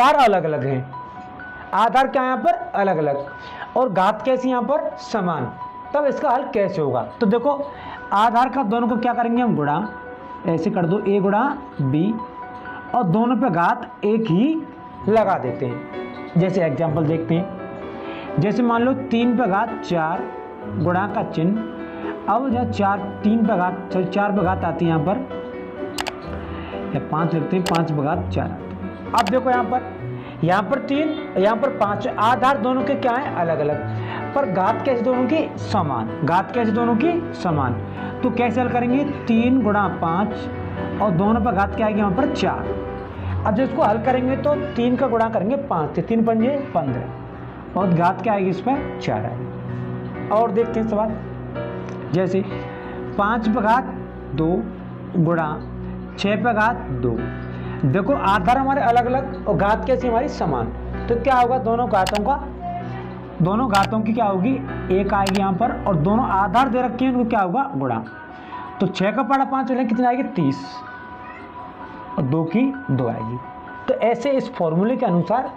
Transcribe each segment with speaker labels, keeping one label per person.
Speaker 1: आधार अलग अलग हैं, आधार क्या यहाँ पर अलग अलग, और घात कैसी यहाँ पर समान, तब इसका हल कैसे होगा। तो देखो आधार का दोनों को क्या करेंगे हम गुणा, ऐसे कर दो a गुणा b, और दोनों पे घात एक ही लगा देते हैं। जैसे एग्जांपल देखते हैं, जैसे मान लो 3 पे घात 4 गुणा का चिन्ह, अब जब 3 पे घात 4 पे घात आती है यहाँ पर, या 5 लिखते हैं, 5 पे घात 4 आती है। अब देखो यहाँ पर 3, यहाँ पर 5, आधार दोनों के क्या है अलग अलग, पर घात कैसे दोनों की समान, घात कैसे दोनों की समान। तो कैसे हल करेंगे, 3 गुणा 5 और दोनों पर घात क्या आएगी यहाँ पर 4। अब जब इसको हल करेंगे तो 3 का गुणा करेंगे 5 से, 3 पंजे 15, और घात क्या आएगी इस पर 4 आएगी। और देखते हैं सवाल, जैसे 5 पे घात 2 गुणा 6 पे घात 2। देखो आधार हमारे अलग अलग और घात कैसी हमारी समान, तो क्या होगा, दोनों घातों की क्या होगी, एक आएगी यहाँ पर, और दोनों आधार दे रखे हैं उनको क्या होगा गुणा। तो 6 का पड़ा 5 कितनी आएगी 30, और 2 की 2 आएगी। तो ऐसे इस फॉर्मूले के अनुसार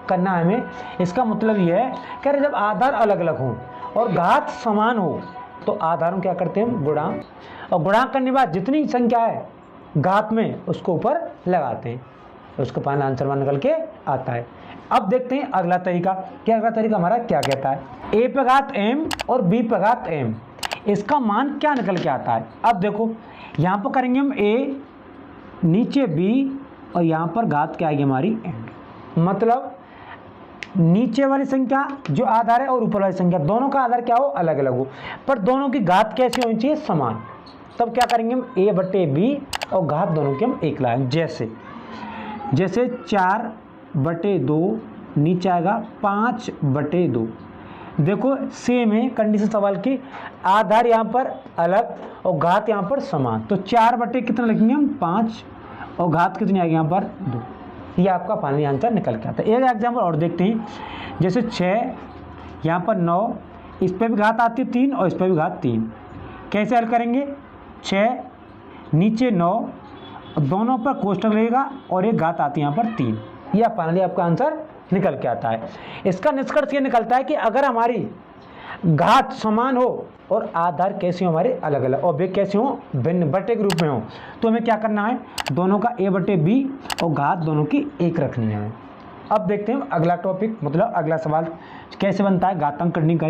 Speaker 1: करना है हमें। इसका मतलब यह है कि जब आधार अलग अलग हो और घात समान हो तो आधारों क्या करते हैं हम गुणा, और गुणा करने के बाद जितनी संख्या है घात में उसको ऊपर लगाते हैं, उसको फाइनल आंसर मान निकल के आता है। अब देखते हैं अगला तरीका, क्या अगला तरीका हमारा क्या कहता है, a पे घात m और b पे घात m, इसका मान क्या निकल के आता है। अब देखो यहाँ पर करेंगे हम a, नीचे b, और यहाँ पर घात क्या आएगी हमारी m। मतलब नीचे वाली संख्या जो आधार है और ऊपर वाली संख्या दोनों का आधार क्या हो अलग अलग हो, पर दोनों की घात कैसी होनी चाहिए समान। तब क्या करेंगे हम a बटे b, और घात दोनों की हम 1 लाएंगे। जैसे 4 बटे 2 नीचे आएगा 5 बटे 2। देखो सेम है कंडीशन सवाल की, आधार यहाँ पर अलग और घात यहाँ पर समान। तो 4 बटे कितना लिखेंगे हम 5, और घात कितनी आएगी यहाँ पर 2। ये आपका फाइनल आंसर निकल के आता है। एक एग्जाम्पल और देखते हैं, जैसे 6 यहाँ पर 9, इस पर भी घात आती है 3 और इस पर भी घात 3। कैसे हल करेंगे, 6 नीचे 9, दोनों पर कोष्ठक लगेगा और एक घात आती है यहाँ पर 3। यह फाइनली आपका आंसर निकल के आता है। इसका निष्कर्ष ये निकलता है कि अगर हमारी घात समान हो और आधार कैसे हो हमारे अलग अलग, और वे कैसे हो भिन्न बटे के रूप में हो, तो हमें क्या करना है, दोनों का a बटे b और घात दोनों की 1 रखनी है। अब देखते हैं अगला टॉपिक, मतलब अगला सवाल कैसे बनता है घातांक करने का।